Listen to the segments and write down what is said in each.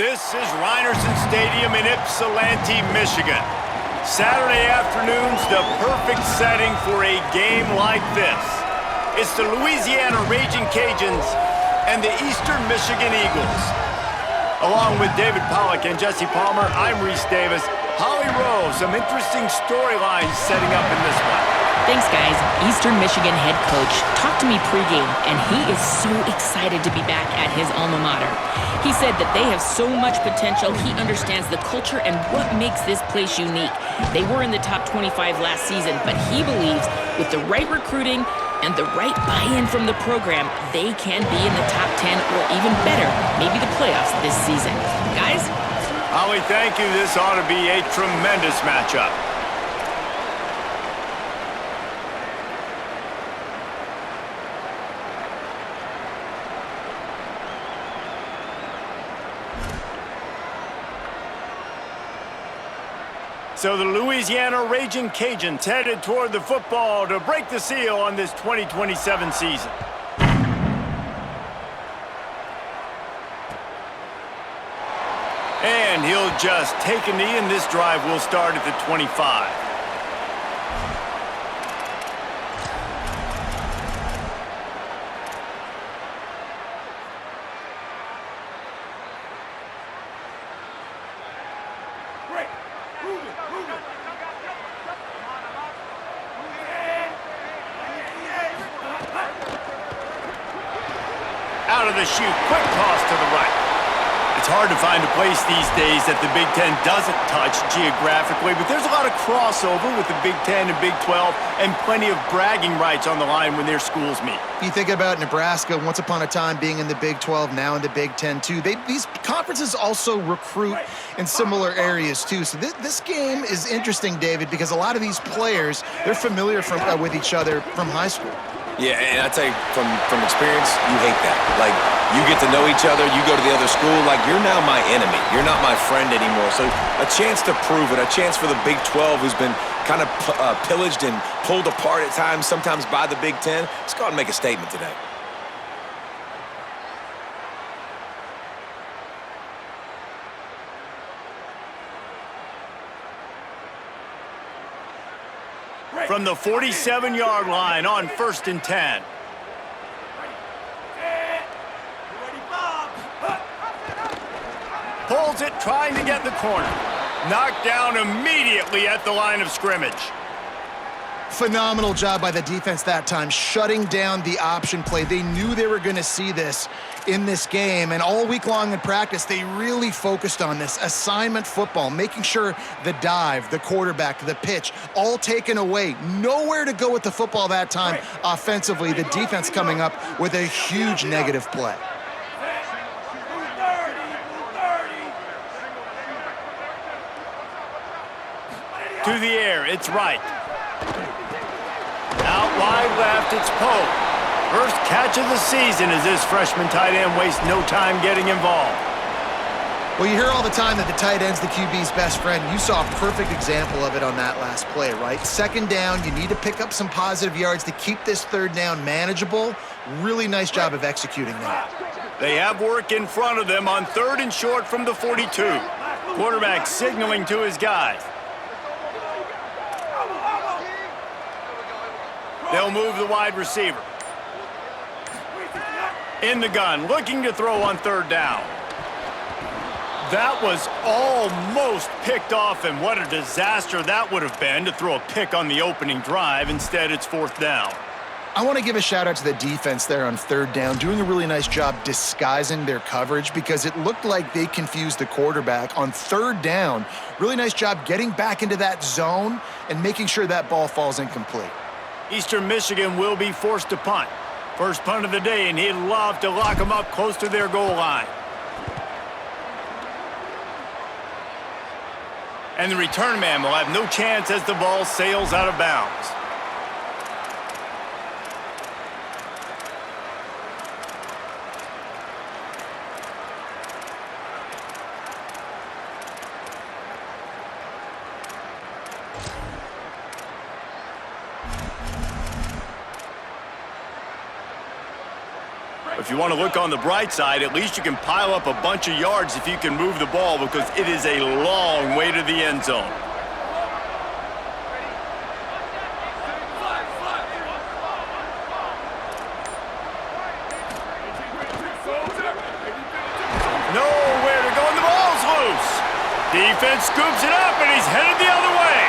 This is Rynerson Stadium in Ypsilanti, Michigan. Saturday afternoon's the perfect setting for a game like this. It's the Louisiana Raging Cajuns and the Eastern Michigan Eagles. Along with David Pollack and Jesse Palmer, I'm Reese Davis. Holly Rowe, some interesting storylines setting up in this one. Thanks, guys. Eastern Michigan head coach talked to me pregame, and he is so excited to be back at his alma mater. He said that they have so much potential, he understands the culture and what makes this place unique. They were in the top 25 last season, but he believes with the right recruiting and the right buy-in from the program, they can be in the top 10 or even better, maybe the playoffs this season. Guys? Holly, thank you. This ought to be a tremendous matchup. So the Louisiana Raging Cajuns headed toward the football to break the seal on this 2027 season. And he'll just take a knee, and this drive will start at the 25. Out of the chute, quick toss to the right. It's hard to find a place these days that the Big Ten doesn't touch geographically, but there's a lot of crossover with the Big Ten and Big 12 and plenty of bragging rights on the line when their schools meet. You think about Nebraska, once upon a time being in the Big 12, now in the Big 10 too. These conferences also recruit in similar areas too. So this game is interesting, David, because a lot of these players, they're familiar with each other from high school. Yeah, and I tell you, from experience, you hate that. Like, you get to know each other, you go to the other school, like, you're now my enemy. You're not my friend anymore. So a chance to prove it, a chance for the Big 12, who's been kind of pillaged and pulled apart at times, sometimes by the Big 10. Let's go out and make a statement today. From the 47-yard line on 1st and 10. Pulls it, trying to get the corner. Knocked down immediately at the line of scrimmage. Phenomenal job by the defense that time, shutting down the option play. They knew they were going to see this in this game, and all week long in practice, they really focused on this assignment football, making sure the dive, the quarterback, the pitch, all taken away. Nowhere to go with the football that time offensively. The defense coming up with a huge negative play. To the air, it's right. Out wide left, it's Poe. First catch of the season as this freshman tight end wastes no time getting involved. Well, you hear all the time that the tight end's the QB's best friend. You saw a perfect example of it on that last play, right? Second down, you need to pick up some positive yards to keep this third down manageable. Really nice job of executing that. They have work in front of them on 3rd and short from the 42. Quarterback signaling to his guys. They'll move the wide receiver. In the gun, looking to throw on 3rd down. That was almost picked off, and what a disaster that would have been to throw a pick on the opening drive. Instead, it's 4th down. I want to give a shout out to the defense there on 3rd down, doing a really nice job disguising their coverage because it looked like they confused the quarterback on 3rd down. Really nice job getting back into that zone and making sure that ball falls incomplete. Eastern Michigan will be forced to punt. First punt of the day, and he'd love to lock them up close to their goal line. And the return man will have no chance as the ball sails out of bounds. If you want to look on the bright side, at least you can pile up a bunch of yards if you can move the ball because it is a long way to the end zone. Nowhere to go, and the ball's loose. Defense scoops it up, and he's headed the other way.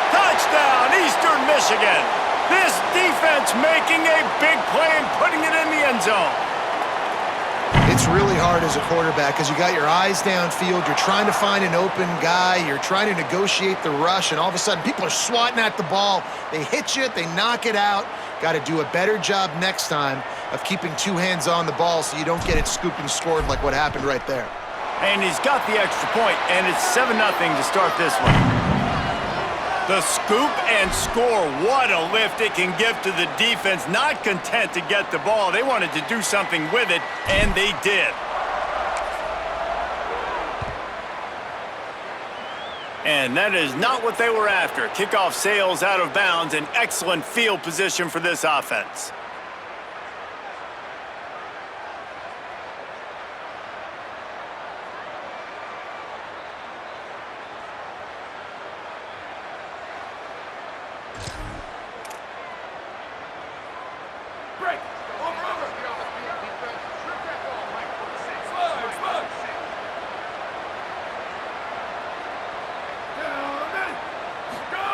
Touchdown, Eastern Michigan. This defense making a big play and putting it in the end zone. It's really hard as a quarterback because you got your eyes downfield. You're trying to find an open guy. You're trying to negotiate the rush, and all of a sudden people are swatting at the ball. They hit you, they knock it out. Got to do a better job next time of keeping two hands on the ball so you don't get it scooped and scored like what happened right there. And he's got the extra point, and it's 7-0 to start this one. The scoop and score, what a lift it can give to the defense. Not content to get the ball. They wanted to do something with it, and they did. And that is not what they were after. Kickoff sails out of bounds, an excellent field position for this offense.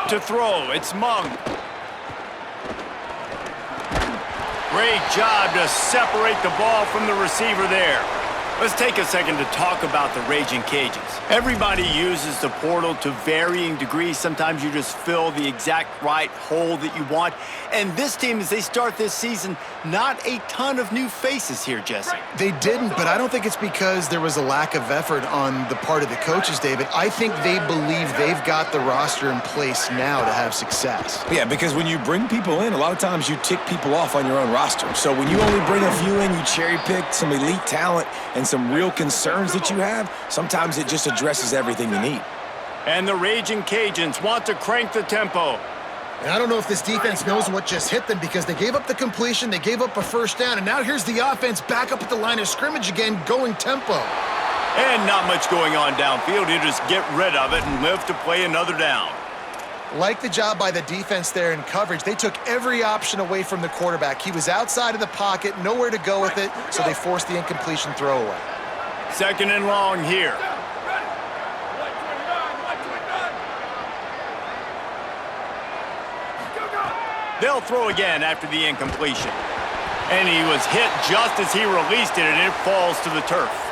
To throw, it's Mung. Great job to separate the ball from the receiver there. Let's take a second to talk about the Raging Cajuns. Everybody uses the portal to varying degrees. Sometimes you just fill the exact right hole that you want. And this team, as they start this season, not a ton of new faces here, Jesse. They didn't, but I don't think it's because there was a lack of effort on the part of the coaches, David. I think they believe they've got the roster in place now to have success. Yeah, because when you bring people in, a lot of times you tick people off on your own roster. So when you only bring a few in, you cherry-pick some elite talent and some real concerns that you have, sometimes it just addresses everything you need. And the Raging Cajuns want to crank the tempo. And I don't know if this defense knows what just hit them because they gave up the completion, they gave up a first down, and now here's the offense back up at the line of scrimmage again, going tempo. And not much going on downfield. You just get rid of it and live to play another down. Like the job by the defense there in coverage. They took every option away from the quarterback. He was outside of the pocket, nowhere to go with it, so they forced the incompletion throwaway. 2nd and long here. They'll throw again after the incompletion. And he was hit just as he released it, and it falls to the turf.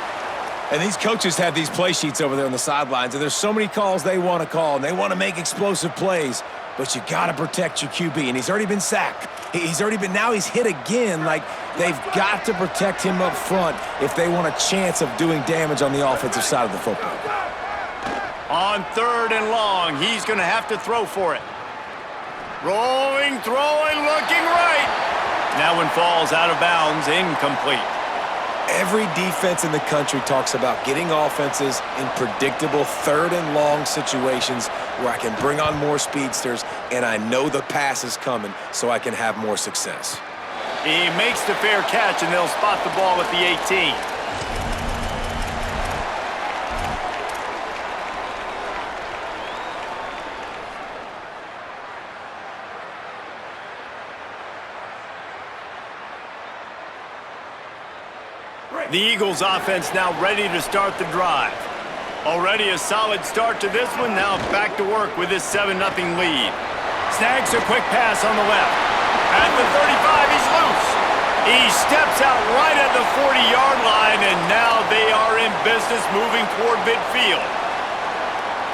And these coaches have these play sheets over there on the sidelines, and there's so many calls they want to call, and they want to make explosive plays, but you got to protect your QB, and he's already been sacked. Now he's hit again. Like, they've got to protect him up front if they want a chance of doing damage on the offensive side of the football. On 3rd and long, he's going to have to throw for it. Rolling, throwing, looking right. That one falls out of bounds, incomplete. Every defense in the country talks about getting offenses in predictable 3rd and long situations where I can bring on more speedsters and I know the pass is coming so I can have more success. He makes the fair catch, and they'll spot the ball at the 18. The Eagles offense now ready to start the drive. Already a solid start to this one. Now back to work with this 7-0 lead. Snags a quick pass on the left. At the 35, he's loose. He steps out right at the 40-yard line, and now they are in business moving toward midfield.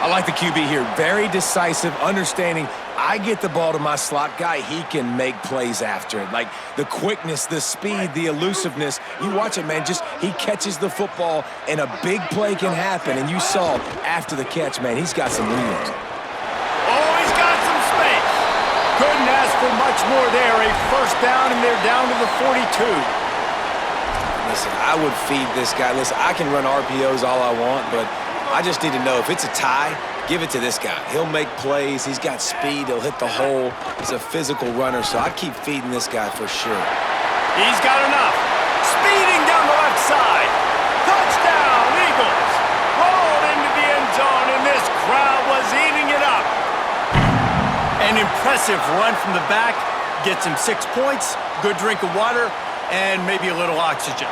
I like the QB here. Very decisive, understanding I get the ball to my slot guy, he can make plays after it. Like the quickness, the speed, the elusiveness. You watch it, man, just he catches the football and a big play can happen. And you saw after the catch, man, he's got some wheels. Oh, he's got some space. Couldn't ask for much more there. A first down, and they're down to the 42. Listen, I would feed this guy. Listen, I can run RPOs all I want, but I just need to know if it's a tie, give it to this guy. He'll make plays. He's got speed. He'll hit the hole. He's a physical runner, so I'd keep feeding this guy for sure. He's got enough. Speeding down the left side. Touchdown, Eagles. Rolled into the end zone, and this crowd was eating it up. An impressive run from the back. Gets him 6 points, good drink of water, and maybe a little oxygen.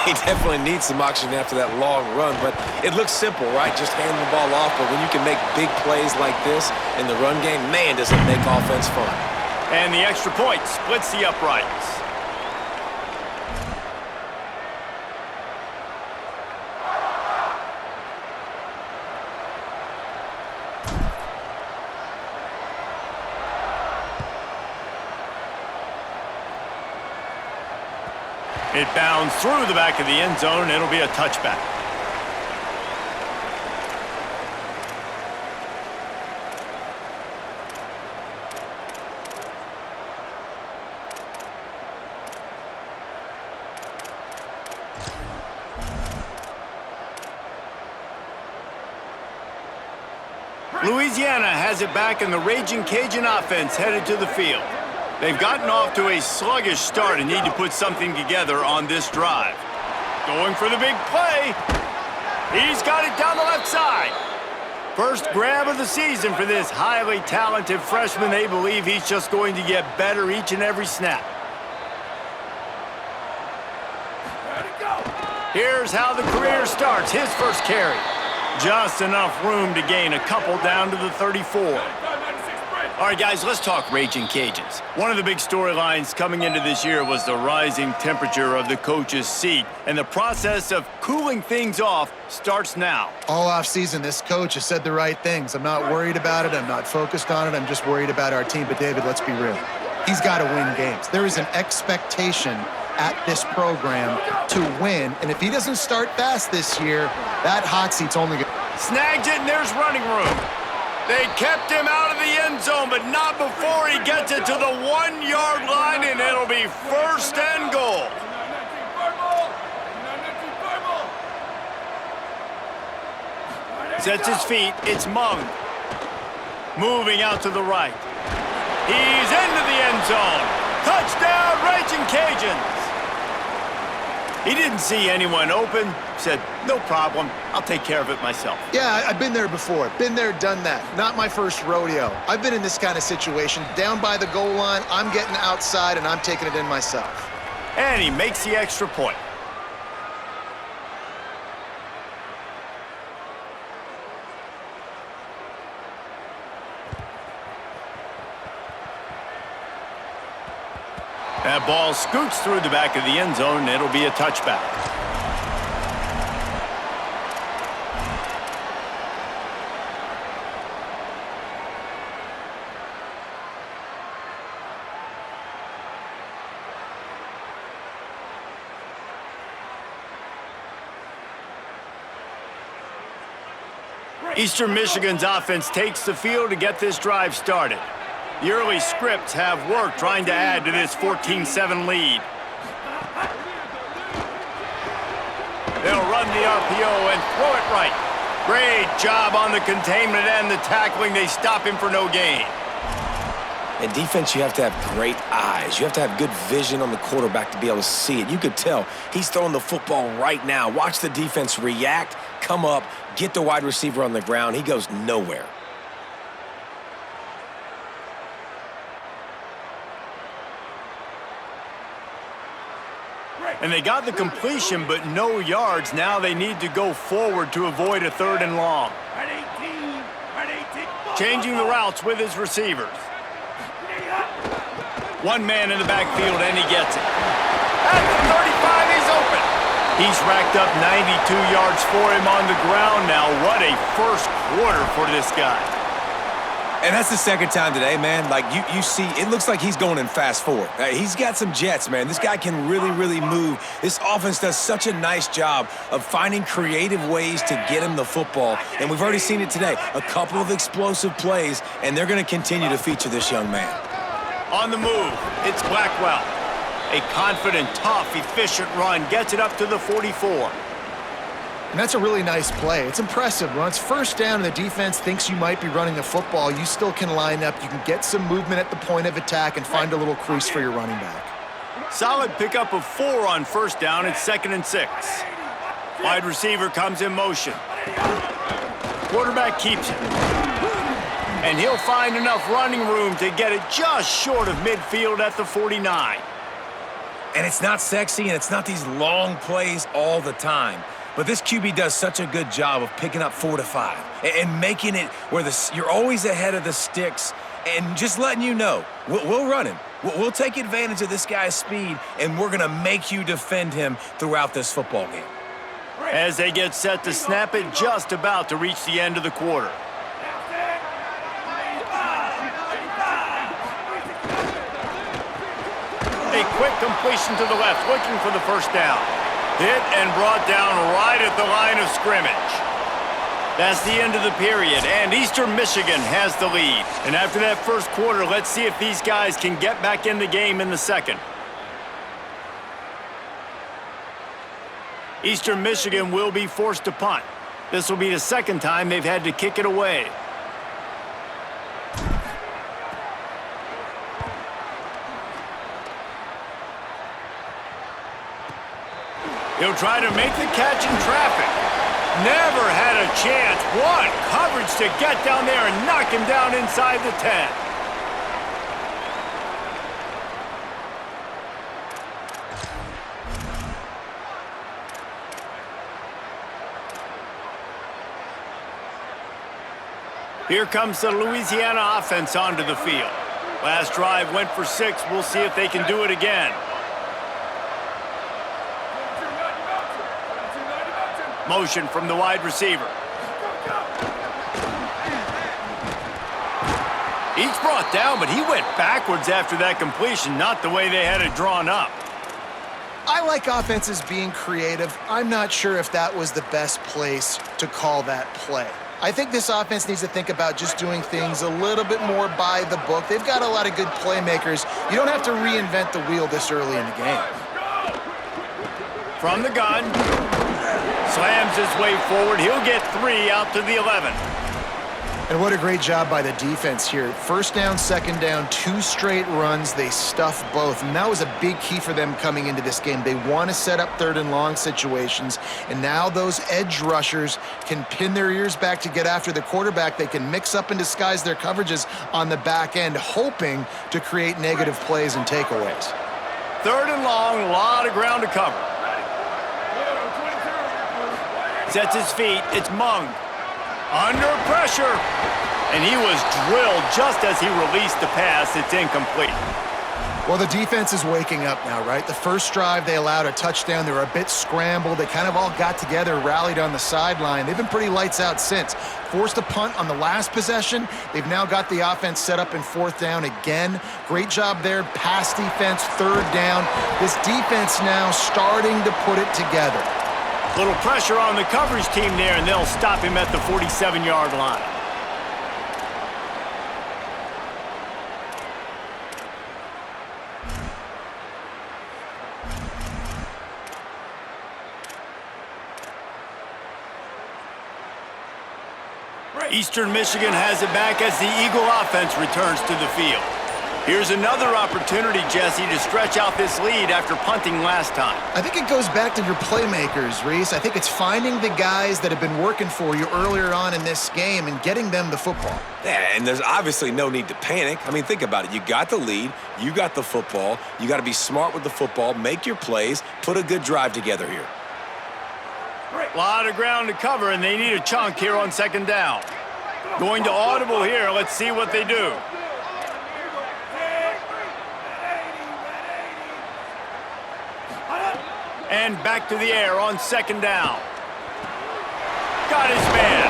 He definitely needs some oxygen after that long run, but it looks simple, right? Just hand the ball off, but when you can make big plays like this in the run game, man, does it make offense fun. And the extra point splits the uprights. It bounds through the back of the end zone, and it'll be a touchback. Louisiana has it back, and the Raging Cajun offense headed to the field. They've gotten off to a sluggish start and need to put something together on this drive. Going for the big play. He's got it down the left side. First grab of the season for this highly talented freshman. They believe he's just going to get better each and every snap. Here's how the career starts. His first carry. Just enough room to gain a couple down to the 34. All right, guys, let's talk Raging Cajuns. One of the big storylines coming into this year was the rising temperature of the coach's seat, and the process of cooling things off starts now. All offseason, this coach has said the right things. I'm not worried about it. I'm not focused on it. I'm just worried about our team. But, David, let's be real. He's got to win games. There is an expectation at this program to win, and if he doesn't start fast this year, that hot seat's only going to... Snags it, and there's running room. They kept him out of the end zone, but not before he gets it to the 1-yard line, and it'll be first and goal. Sets his feet. It's Mung. Moving out to the right. He's into the end zone. Touchdown, Raging Cajuns. He didn't see anyone open. Said, no problem. I'll take care of it myself. Yeah, I've been there before. Been there, done that. Not my first rodeo. I've been in this kind of situation. Down by the goal line, I'm getting outside, and I'm taking it in myself. And he makes the extra point. That ball scoots through the back of the end zone, and it'll be a touchback. Eastern Michigan's offense takes the field to get this drive started. The early scripts have worked trying to add to this 14-7 lead. They'll run the RPO and throw it right. Great job on the containment and the tackling. They stop him for no gain. In defense, you have to have great eyes. You have to have good vision on the quarterback to be able to see it. You could tell he's throwing the football right now. Watch the defense react, come up, get the wide receiver on the ground. He goes nowhere. And they got the completion, but no yards. Now they need to go forward to avoid a 3rd and long. Changing the routes with his receivers. One man in the backfield, and he gets it. At the 35, he's open. He's racked up 92 yards for him on the ground now. What a first quarter for this guy. And that's the second time today, man. Like, you see, it looks like he's going in fast forward. He's got some jets, man. This guy can really, really move. This offense does such a nice job of finding creative ways to get him the football. And we've already seen it today. A couple of explosive plays, and they're going to continue to feature this young man. On the move, it's Blackwell. A confident, tough, efficient run gets it up to the 44. And that's a really nice play. It's impressive. When it's first down and the defense thinks you might be running the football, you still can line up. You can get some movement at the point of attack and find a little crease for your running back. Solid pickup of 4 on first down. It's 2nd and 6. Wide receiver comes in motion. Quarterback keeps it. And he'll find enough running room to get it just short of midfield at the 49. And it's not sexy, and it's not these long plays all the time. But this QB does such a good job of picking up 4 to 5 and making it where you're always ahead of the sticks and just letting you know, we'll run him. We'll take advantage of this guy's speed, and we're going to make you defend him throughout this football game. As they get set to snap it, just about to reach the end of the quarter. A quick completion to the left, looking for the first down. Hit and brought down right at the line of scrimmage. That's the end of the period, and Eastern Michigan has the lead. And after that first quarter, let's see if these guys can get back in the game in the second. Eastern Michigan will be forced to punt. This will be the second time they've had to kick it away. He'll try to make the catch in traffic. Never had a chance. What coverage to get down there and knock him down inside the 10. Here comes the Louisiana offense onto the field. Last drive went for 6. We'll see if they can do it again. Motion from the wide receiver. He's brought down, but he went backwards after that completion, not the way they had it drawn up. I like offenses being creative. I'm not sure if that was the best place to call that play. I think this offense needs to think about just doing things a little bit more by the book. They've got a lot of good playmakers. You don't have to reinvent the wheel this early in the game. From the gun. Slams his way forward. He'll get 3 out to the 11. And what a great job by the defense here. First down, second down, 2 straight runs. They stuffed both, and that was a big key for them coming into this game. They want to set up 3rd and long situations, and now those edge rushers can pin their ears back to get after the quarterback. They can mix up and disguise their coverages on the back end, hoping to create negative plays and takeaways. 3rd and long, a lot of ground to cover. Sets his feet, it's Mung. Under pressure, and he was drilled just as he released the pass. It's incomplete. Well, the defense is waking up now, right? The first drive, they allowed a touchdown. They were a bit scrambled. They kind of all got together, rallied on the sideline. They've been pretty lights out since. Forced a punt on the last possession. They've now got the offense set up in 4th down again. Great job there. Pass defense, 3rd down. This defense now starting to put it together. Little pressure on the coverage team there, and they'll stop him at the 47-yard line. Eastern Michigan has it back as the Eagle offense returns to the field. Here's another opportunity, Jesse, to stretch out this lead after punting last time. I think it goes back to your playmakers, Reese. I think it's finding the guys that have been working for you earlier on in this game and getting them the football. Yeah, and there's obviously no need to panic. I mean, think about it. You got the lead. You got the football. You got to be smart with the football, make your plays, put a good drive together here. A lot of ground to cover, and they need a chunk here on 2nd down. Going to audible here. Let's see what they do. And back to the air on 2nd down. Got his man.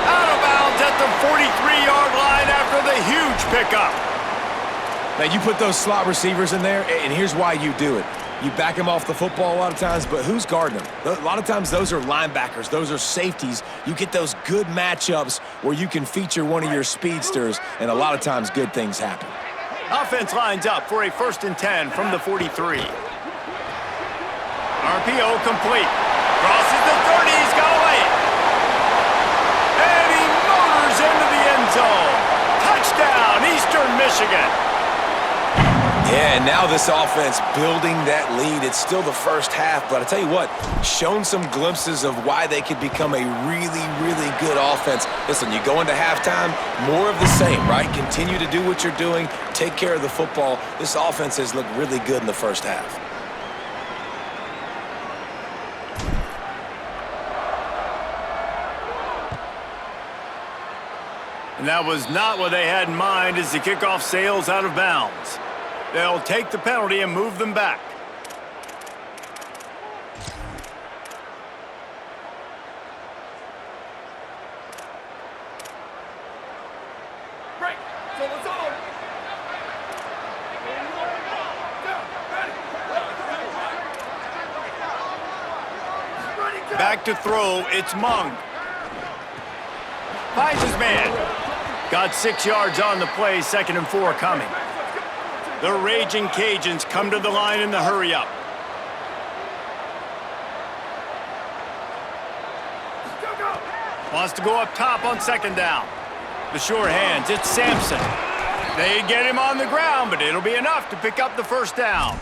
Out of bounds at the 43-yard line after the huge pickup. Now, you put those slot receivers in there, and here's why you do it. You back them off the football a lot of times, but who's guarding them? A lot of times those are linebackers. Those are safeties. You get those good matchups where you can feature one of your speedsters, and a lot of times good things happen. Offense lines up for a 1st and 10 from the 43. RPO complete. Crosses the 30. He's got away. And he motors into the end zone. Touchdown, Eastern Michigan. Yeah, and now this offense building that lead. It's still the first half, but I tell you what, shown some glimpses of why they could become a really, really good offense. Listen, you go into halftime, more of the same, right? Continue to do what you're doing, take care of the football. This offense has looked really good in the first half. And that was not what they had in mind as the kickoff sails out of bounds. They'll take the penalty and move them back. Back to throw, it's Mung. Finds his man. Got 6 yards on the play, 2nd and 4 coming. The Raging Cajuns come to the line in the hurry-up. Wants to go up top on 2nd down. The sure hands, it's Sampson. They get him on the ground, but it'll be enough to pick up the 1st down.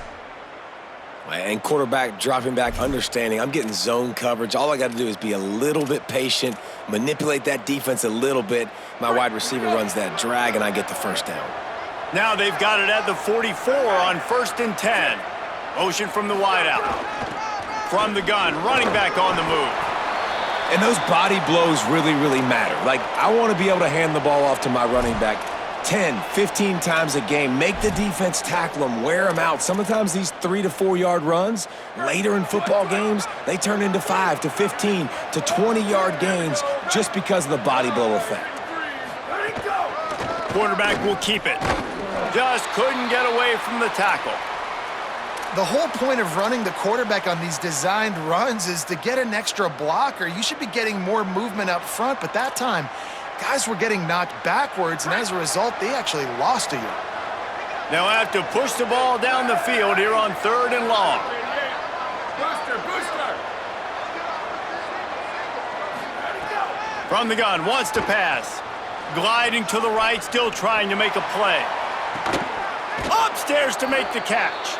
And quarterback dropping back, understanding I'm getting zone coverage. All I got to do is be a little bit patient, manipulate that defense a little bit. My wide receiver runs that drag, and I get the 1st down. Now they've got it at the 44 on 1st and 10. Motion from the wideout. From the gun, running back on the move. And those body blows really, really matter. Like, I want to be able to hand the ball off to my running back 10, 15 times a game. Make the defense tackle them, wear them out. Sometimes these 3 to 4 yard runs, later in football games, they turn into 5 to 15 to 20-yard gains just because of the body blow effect. Quarterback will keep it. Just couldn't get away from the tackle. The whole point of running the quarterback on these designed runs is to get an extra blocker. You should be getting more movement up front, but that time, guys were getting knocked backwards, and as a result, they actually lost a yard. They'll have to push the ball down the field here on 3rd and long. From the gun, wants to pass. Gliding to the right, still trying to make a play. Upstairs to make the catch.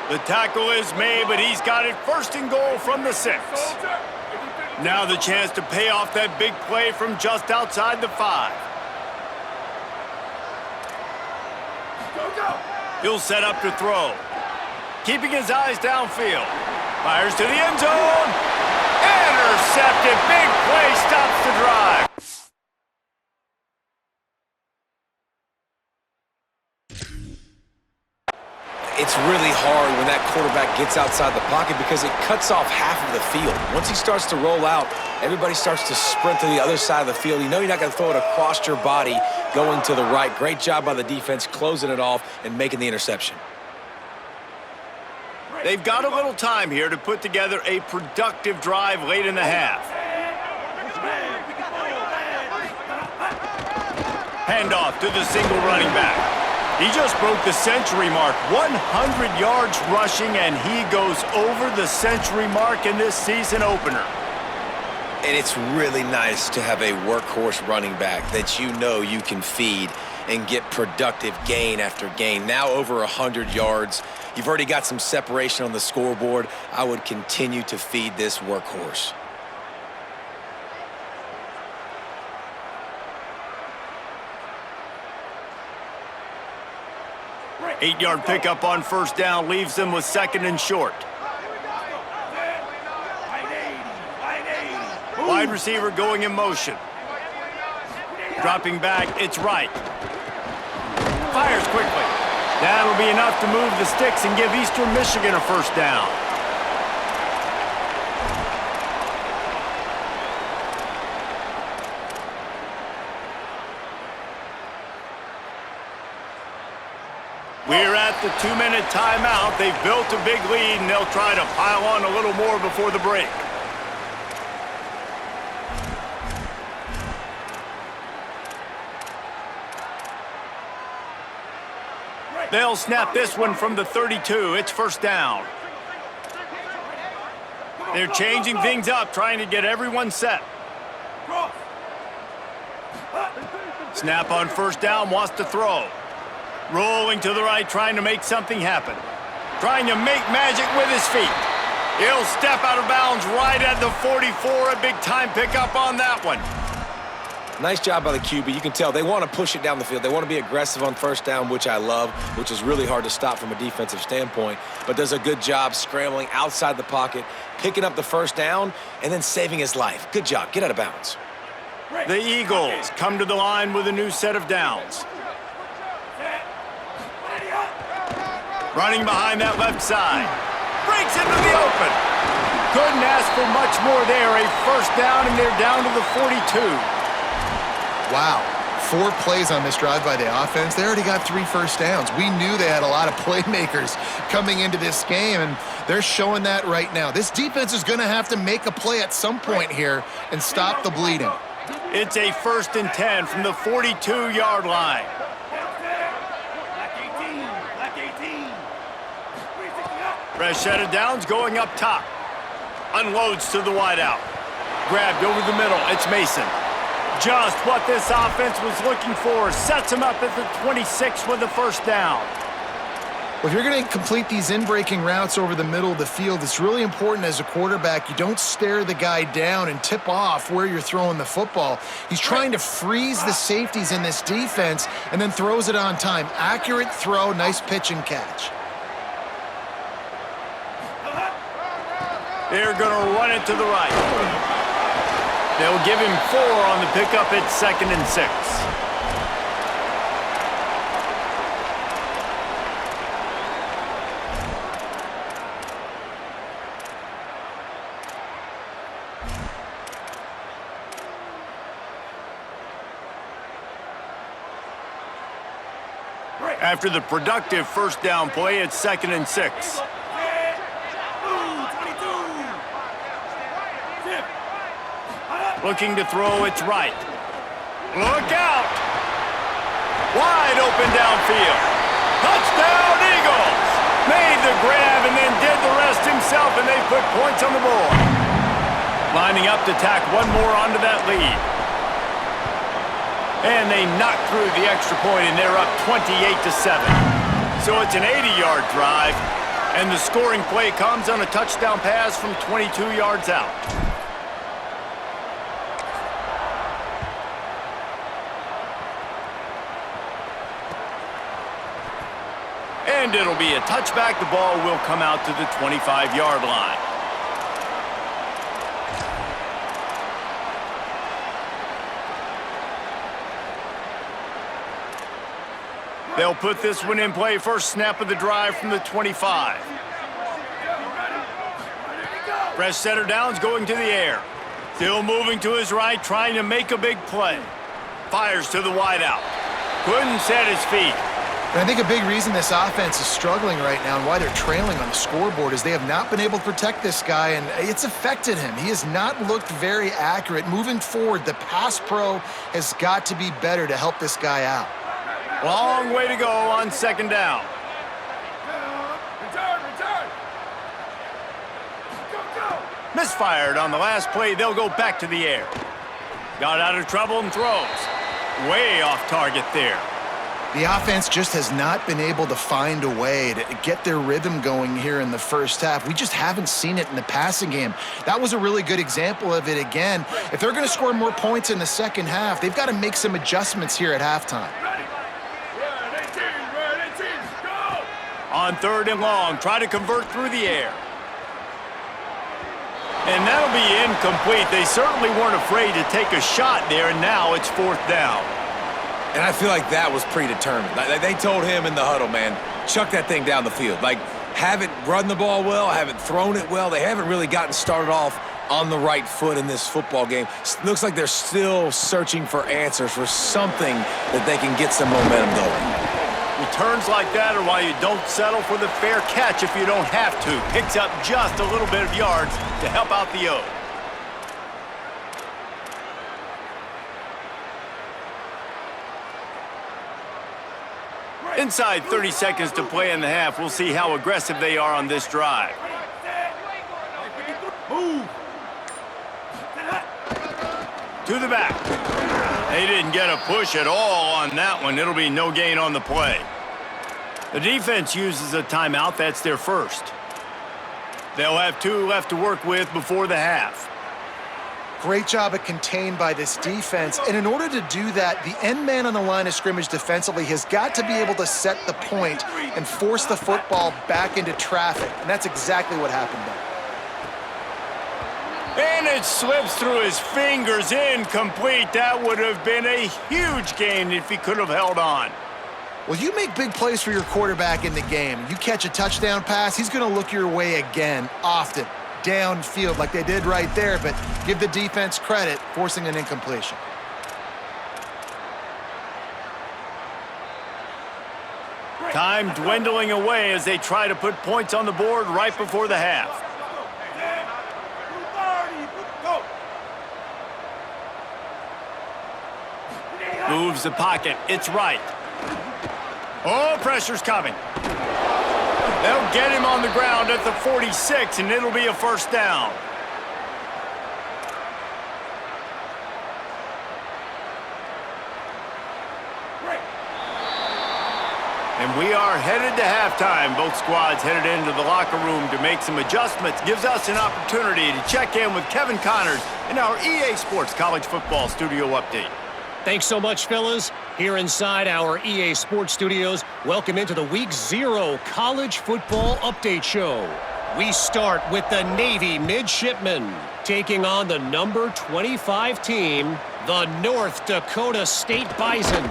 The tackle is made, but he's got it 1st and goal from the 6. Now the chance to pay off that big play from just outside the 5. He'll set up to throw. Keeping his eyes downfield. Fires to the end zone. Intercepted. Big play stops the drive. It's really hard when that quarterback gets outside the pocket because it cuts off half of the field. Once he starts to roll out, everybody starts to sprint to the other side of the field. You know you're not going to throw it across your body going to the right. Great job by the defense closing it off and making the interception. They've got a little time here to put together a productive drive late in the half. Handoff to the single running back. He just broke the century mark, 100 yards rushing, and he goes over the century mark in this season opener. And it's really nice to have a workhorse running back that you know you can feed and get productive gain after gain. Now over 100 yards. You've already got some separation on the scoreboard. I would continue to feed this workhorse. Eight-yard pickup on 1st down leaves them with 2nd and short. Wide receiver going in motion. Dropping back, it's right. Fires quickly. That'll be enough to move the sticks and give Eastern Michigan a 1st down. We're at the 2-minute timeout. They've built a big lead, and they'll try to pile on a little more before the break. They'll snap this one from the 32. It's 1st down. They're changing things up, trying to get everyone set. Snap on 1st down, wants to throw. Rolling to the right, trying to make something happen. Trying to make magic with his feet. He'll step out of bounds right at the 44. A big-time pickup on that one. Nice job by the QB. You can tell they want to push it down the field. They want to be aggressive on first down, which I love, which is really hard to stop from a defensive standpoint. But does a good job scrambling outside the pocket, picking up the first down, and then saving his life. Good job. Get out of bounds. The Eagles come to the line with a new set of downs. Running behind that left side. Breaks into the open. Couldn't ask for much more there. A first down, and they're down to the 42. Wow. 4 plays on this drive by the offense. They already got 3 first downs. We knew they had a lot of playmakers coming into this game, and they're showing that right now. This defense is going to have to make a play at some point here and stop the bleeding. It's a 1st and 10 from the 42-yard line. Fresh set of downs going up top. Unloads to the wideout. Grabbed over the middle. It's Mason. Just what this offense was looking for. Sets him up at the 26 with the first down. Well, if you're going to complete these in-breaking routes over the middle of the field, it's really important as a quarterback you don't stare the guy down and tip off where you're throwing the football. He's trying to freeze the safeties in this defense and then throws it on time. Accurate throw, nice pitch and catch. They're going to run it to the right. They'll give him 4 on the pickup at 2nd and 6. After the productive first down play, it's 2nd and 6. Looking to throw, it's right. Look out! Wide open downfield. Touchdown, Eagles! Made the grab and then did the rest himself, and they put points on the board. Lining up to tack one more onto that lead. And they knock through the extra point, and they're up 28-7. So it's an 80-yard drive, and the scoring play comes on a touchdown pass from 22 yards out. And it'll be a touchback. The ball will come out to the 25-yard line. They'll put this one in play. First snap of the drive from the 25. Fresh center downs going to the air. Still moving to his right, trying to make a big play. Fires to the wideout. Couldn't set his feet. And I think a big reason this offense is struggling right now and why they're trailing on the scoreboard is they have not been able to protect this guy, and it's affected him. He has not looked very accurate. Moving forward, the pass pro has got to be better to help this guy out. Long way to go on 2nd down. Misfired on the last play. They'll go back to the air. Got out of trouble and throws. Way off target there. The offense just has not been able to find a way to get their rhythm going here in the first half. We just haven't seen it in the passing game. That was a really good example of it again. If they're going to score more points in the second half, they've got to make some adjustments here at halftime. On 3rd and long, try to convert through the air. And that'll be incomplete. They certainly weren't afraid to take a shot there, and now it's 4th down. And I feel like that was predetermined. They told him in the huddle, man, chuck that thing down the field. Like, haven't run the ball well, haven't thrown it well. They haven't really gotten started off on the right foot in this football game. Looks like they're still searching for answers, for something that they can get some momentum going. Returns like that are why you don't settle for the fair catch if you don't have to. Picks up just a little bit of yards to help out the O. Inside 30 seconds to play in the half. We'll see how aggressive they are on this drive. Move. To the back. They didn't get a push at all on that one. It'll be no gain on the play. The defense uses a timeout. That's their first. They'll have 2 left to work with before the half. Great job at contained by this defense. And in order to do that, the end man on the line of scrimmage defensively has got to be able to set the point and force the football back into traffic. And that's exactly what happened there. And it slips through his fingers, incomplete. That would have been a huge gain if he could have held on. Well, you make big plays for your quarterback in the game. You catch a touchdown pass, he's going to look your way again, often, downfield like they did right there, but give the defense credit, forcing an incompletion. Time dwindling away as they try to put points on the board right before the half. Moves the pocket. It's right. Oh, pressure's coming. They'll get him on the ground at the 46, and it'll be a first down. And we are headed to halftime. Both squads headed into the locker room to make some adjustments. Gives us an opportunity to check in with Kevin Connors in our EA Sports College Football Studio Update. Thanks so much, fellas. Here inside our EA Sports Studios, welcome into the Week 0 College Football Update Show. We start with the Navy Midshipmen, taking on the number 25 team, the North Dakota State Bison.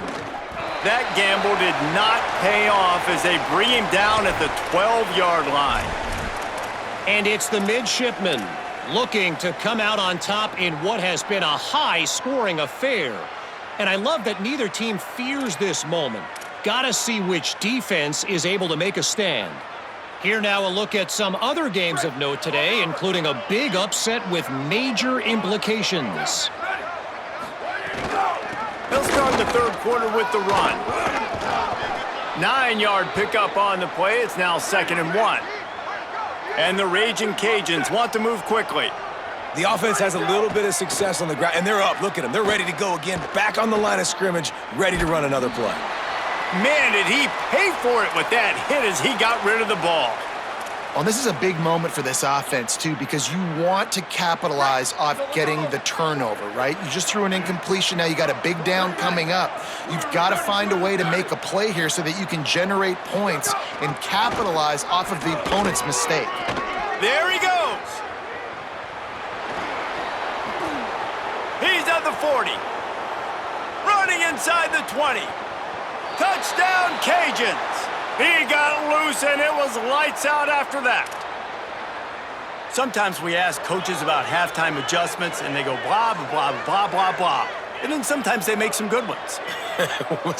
That gamble did not pay off as they bring him down at the 12-yard line. And it's the Midshipmen looking to come out on top in what has been a high-scoring affair. And I love that neither team fears this moment. Gotta see which defense is able to make a stand. Here now a look at some other games of note today, including a big upset with major implications. They'll start the third quarter with the run. 9-yard pickup on the play. It's now 2nd and 1. And the Raging Cajuns want to move quickly. The offense has a little bit of success on the ground, and they're up. Look at them. They're ready to go again, back on the line of scrimmage, ready to run another play. Man, did he pay for it with that hit as he got rid of the ball. Well, this is a big moment for this offense, too, because you want to capitalize off getting the turnover, right? You just threw an incompletion. Now you got a big down coming up. You've got to find a way to make a play here so that you can generate points and capitalize off of the opponent's mistake. There he goes. He's at the 40. Running inside the 20. Touchdown, Cajuns. He got loose, and it was lights out after that. Sometimes we ask coaches about halftime adjustments, and they go blah, blah, blah, blah, blah, blah. And then sometimes they make some good ones.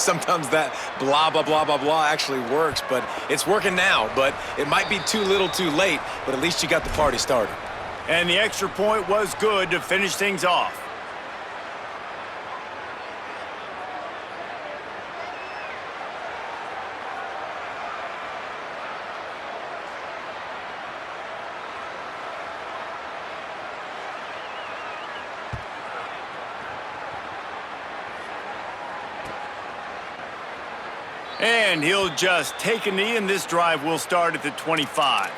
Sometimes that blah, blah, blah, blah, blah actually works, but it's working now. But it might be too little too late, but at least you got the party started. And the extra point was good to finish things off. And he'll just take a knee, and this drive will start at the 25.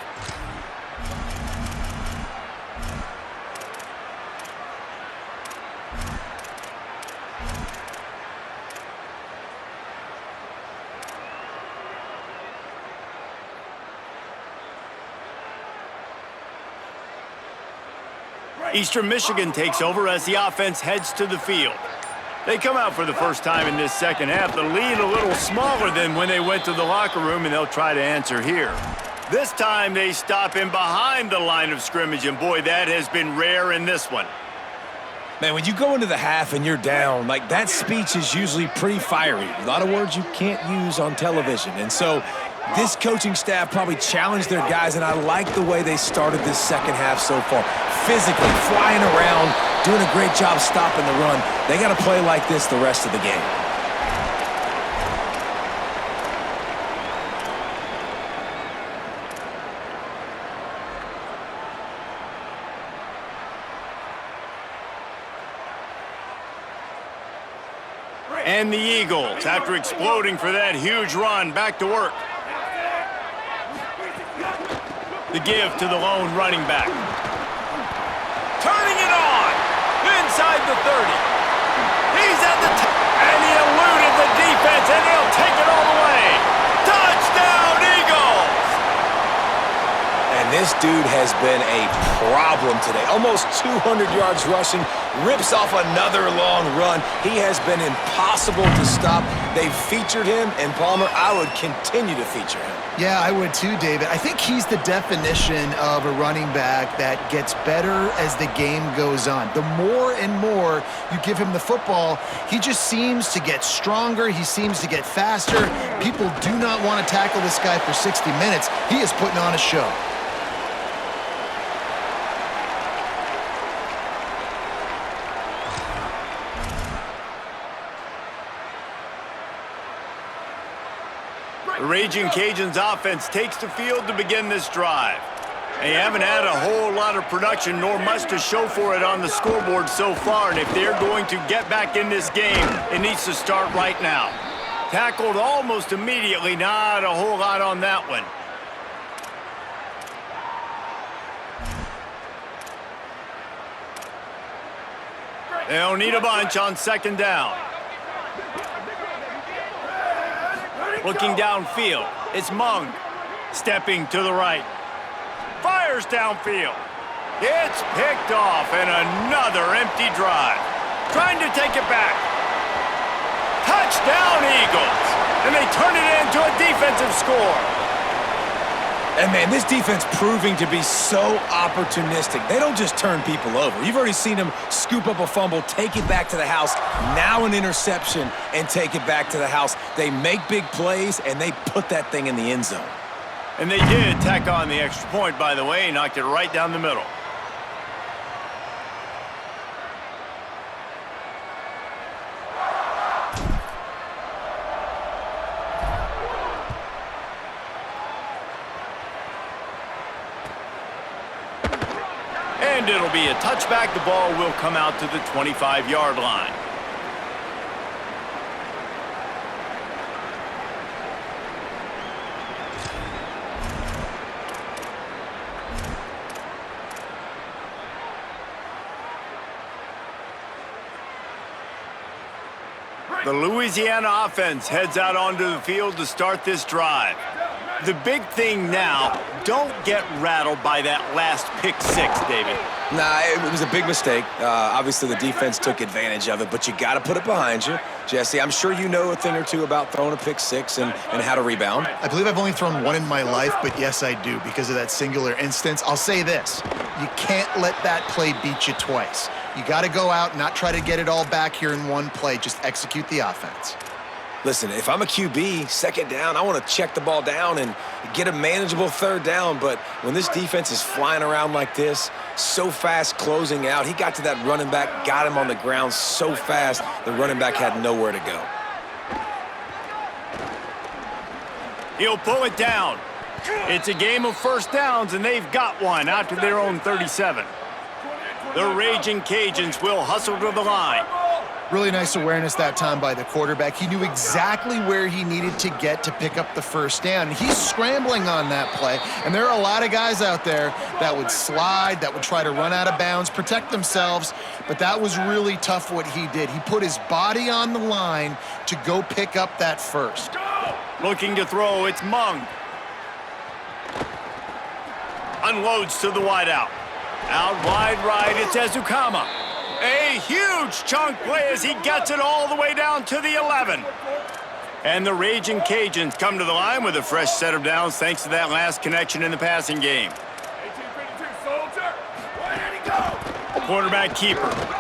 Eastern Michigan takes over as the offense heads to the field. They come out for the first time in this second half. The lead a little smaller than when they went to the locker room, and they'll try to answer here. This time they stop him behind the line of scrimmage, and boy, that has been rare in this one. Man, when you go into the half and you're down, like that speech is usually pretty fiery. A lot of words you can't use on television. And so this coaching staff probably challenged their guys, and I like the way they started this second half so far. Physically, flying around, doing a great job stopping the run. They got to play like this the rest of the game. And the Eagles, after exploding for that huge run, back to work. The give to the lone running back. Turning it on. Inside the 30. He's at the top. And he eluded the defense, and he'll take it all the way. Touchdown, Eagles! And this dude has been a problem today. Almost 200 yards rushing, rips off another long run. He has been impossible to stop. They've featured him, and Palmer, I would continue to feature him. Yeah, I would too, David. I think he's the definition of a running back that gets better as the game goes on. The more and more you give him the football, he just seems to get stronger. He seems to get faster. People do not want to tackle this guy for 60 minutes. He is putting on a show. The Raging Cajuns offense takes the field to begin this drive. They haven't had a whole lot of production nor much to show for it on the scoreboard so far, and if they're going to get back in this game, it needs to start right now. Tackled almost immediately, not a whole lot on that one. They'll need a bunch on second down. Looking downfield, it's Mung. Stepping to the right. Fires downfield. It's picked off, and another empty drive. Trying to take it back. Touchdown, Eagles! And they turn it into a defensive score. And, man, this defense proving to be so opportunistic. They don't just turn people over. You've already seen them scoop up a fumble, take it back to the house, now an interception, and take it back to the house. They make big plays, and they put that thing in the end zone. And they did tack on the extra point, by the way, knocked it right down the middle. And it'll be a touchback. The ball will come out to the 25-yard line. The Louisiana offense heads out onto the field to start this drive. The big thing now, don't get rattled by that last pick six, David. Nah, it was a big mistake. Obviously, the defense took advantage of it, but you got to put it behind you. Jesse, I'm sure you know a thing or two about throwing a pick six and how to rebound. I believe I've only thrown one in my life, but yes, I do because of that singular instance. I'll say this. You can't let that play beat you twice. You got to go out and not try to get it all back here in one play. Just execute the offense. Listen, if I'm a QB, second down, I want to check the ball down and get a manageable third down. But when this defense is flying around like this, so fast closing out, he got to that running back, got him on the ground so fast, the running back had nowhere to go. He'll pull it down. It's a game of first downs, and they've got one out to their own 37. The Raging Cajuns will hustle to the line. Really nice awareness that time by the quarterback. He knew exactly where he needed to get to pick up the first down. He's scrambling on that play, and there are a lot of guys out there that would slide, that would try to run out of bounds, protect themselves, but that was really tough what he did. He put his body on the line to go pick up that first. Looking to throw, it's Mung. Unloads to the wideout. Out wide right, it's Ezukama. A huge chunk play as he gets it all the way down to the 11. And the Raging Cajuns come to the line with a fresh set of downs thanks to that last connection in the passing game. 1852 soldier, where did he go? Quarterback keeper.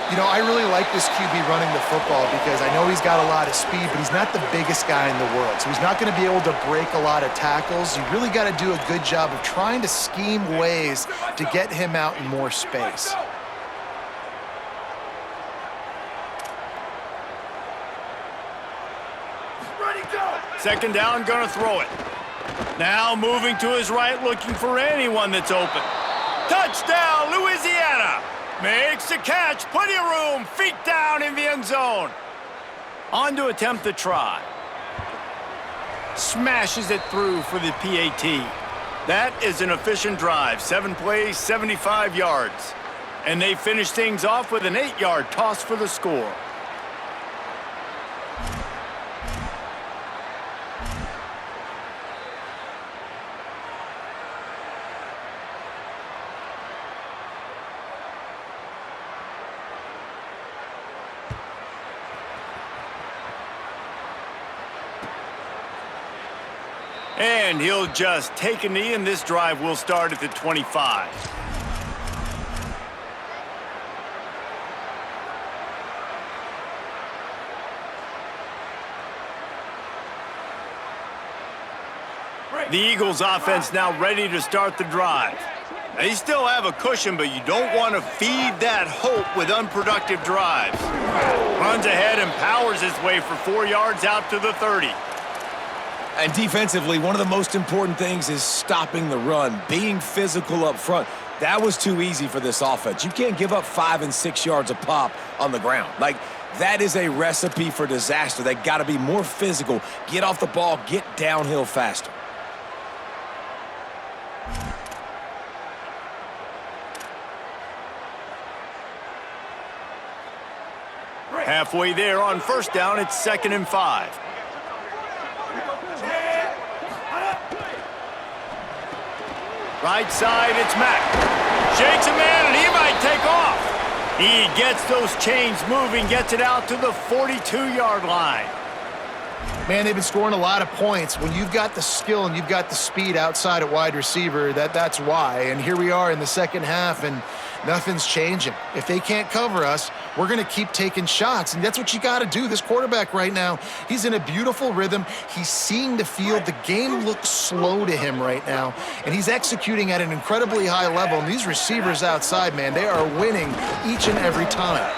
You know, I really like this QB running the football because I know he's got a lot of speed, but he's not the biggest guy in the world. So he's not going to be able to break a lot of tackles. You really got to do a good job of trying to scheme ways to get him out in more space. Ready, go! Second down, gonna throw it. Now moving to his right, looking for anyone that's open. Touchdown, Louisiana! Makes the catch, plenty of room, feet down in the end zone. On to attempt the try. Smashes it through for the PAT. That is an efficient drive. 7 plays, 75 yards. And they finish things off with an 8-yard toss for the score. And he'll just take a knee, and this drive will start at the 25. The Eagles offense now ready to start the drive. They still have a cushion, but you don't want to feed that hope with unproductive drives. Runs ahead and powers his way for 4 yards out to the 30. And defensively, one of the most important things is stopping the run, being physical up front. That was too easy for this offense. You can't give up 5 and 6 yards a pop on the ground. Like, that is a recipe for disaster. They got to be more physical, get off the ball, get downhill faster. Halfway there on first down, it's 2nd and 5. Right side, it's Mack. Shakes a man, and he might take off. He gets those chains moving, gets it out to the 42-yard line. Man, they've been scoring a lot of points. When you've got the skill and you've got the speed outside at wide receiver, that's why. And here we are in the second half, and nothing's changing. If they can't cover us, we're going to keep taking shots, and that's what you got to do. This quarterback right now, he's in a beautiful rhythm. He's seeing the field. The game looks slow to him right now, and he's executing at an incredibly high level. And these receivers outside, man, they are winning each and every time.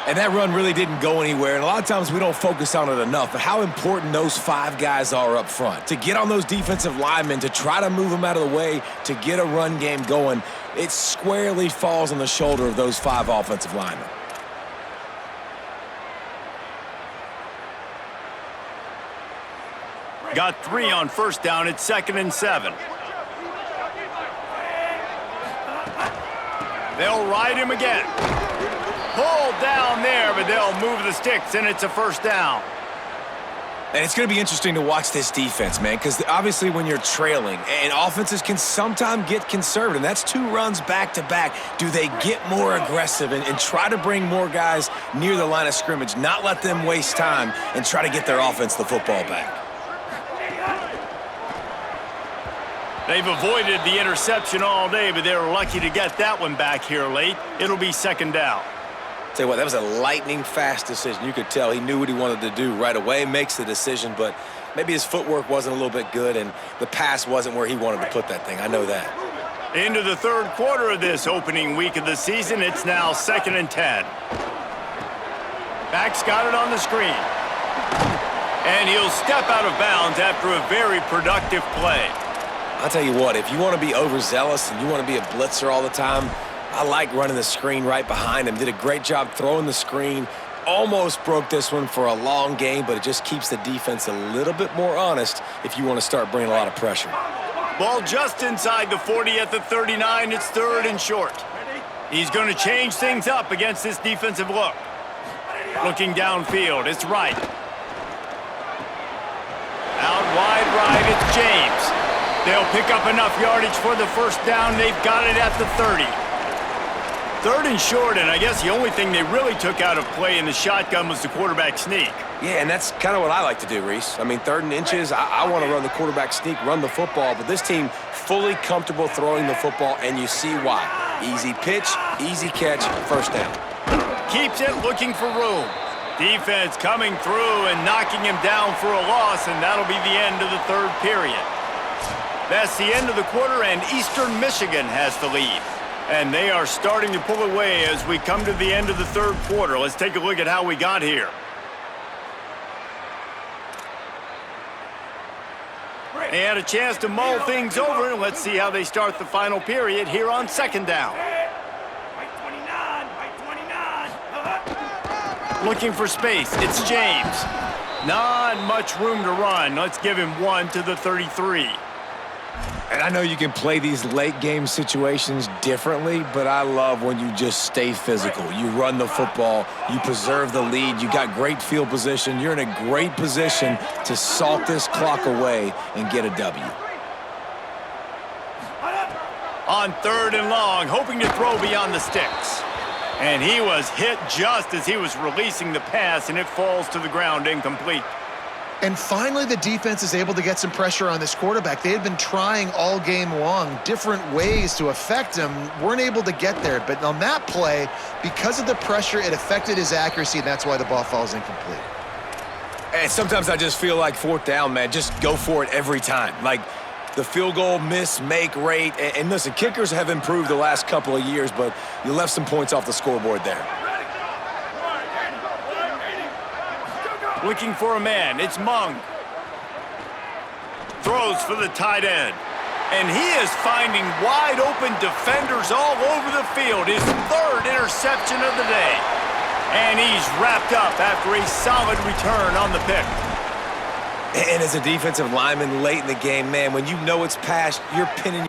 And that run really didn't go anywhere, and a lot of times we don't focus on it enough, but how important those 5 guys are up front. To get on those defensive linemen, to try to move them out of the way, to get a run game going, it squarely falls on the shoulder of those 5 offensive linemen. Got 3 on first down, it's 2nd and 7. They'll ride him again. Pulled down there, but they'll move the sticks, and it's a first down. And it's going to be interesting to watch this defense, man, because obviously when you're trailing, and offenses can sometimes get conservative, and that's 2 runs back-to-back. Do they get more aggressive and try to bring more guys near the line of scrimmage, not let them waste time, and try to get their offense the football back? They've avoided the interception all day, but they were lucky to get that one back here late. It'll be 2nd down. Tell you what, that was a lightning-fast decision. You could tell he knew what he wanted to do right away, makes the decision, but maybe his footwork wasn't a little bit good, and the pass wasn't where he wanted to put that thing. I know that. Into the 3rd quarter of this opening week of the season, it's now 2nd and 10. Mack's got it on the screen. And he'll step out of bounds after a very productive play. I'll tell you what, if you want to be overzealous and you want to be a blitzer all the time, I like running the screen right behind him. Did a great job throwing the screen. Almost broke this one for a long game, but it just keeps the defense a little bit more honest if you want to start bringing a lot of pressure. Ball just inside the 40 at the 39. It's 3rd and short. He's going to change things up against this defensive look. Looking downfield, it's right. Out wide right, it's James. They'll pick up enough yardage for the first down. They've got it at the 30. 3rd and short, and I guess the only thing they really took out of play in the shotgun was the quarterback sneak. Yeah, and that's kind of what I like to do, Reese. I mean, 3rd and inches, I want to run the quarterback sneak, run the football, but this team fully comfortable throwing the football, and you see why. Easy pitch, easy catch, first down. Keeps it looking for room. Defense coming through and knocking him down for a loss, and that'll be the end of the 3rd period. That's the end of the quarter, and Eastern Michigan has the lead. And they are starting to pull away as we come to the end of the 3rd quarter. Let's take a look at how we got here. They had a chance to mull things over, and let's see how they start the final period here on 2nd down. Looking for space, it's James. Not much room to run. Let's give him 1 to the 33. And I know you can play these late game situations differently, but I love when you just stay physical. You run the football, you preserve the lead, you got great field position, you're in a great position to salt this clock away and get a W. On 3rd and long, hoping to throw beyond the sticks. And he was hit just as he was releasing the pass, and it falls to the ground incomplete. And finally, the defense is able to get some pressure on this quarterback. They had been trying all game long different ways to affect him, weren't able to get there. But on that play, because of the pressure, it affected his accuracy, and that's why the ball falls incomplete. And sometimes I just feel like 4th down, man, just go for it every time. Like the field goal miss-make rate. And listen, kickers have improved the last couple of years, but you left some points off the scoreboard there. Looking for a man, it's Mung. Throws for the tight end. And he is finding wide open defenders all over the field. His 3rd interception of the day. And he's wrapped up after a solid return on the pick. And as a defensive lineman late in the game, man, when you know it's past, you're pinning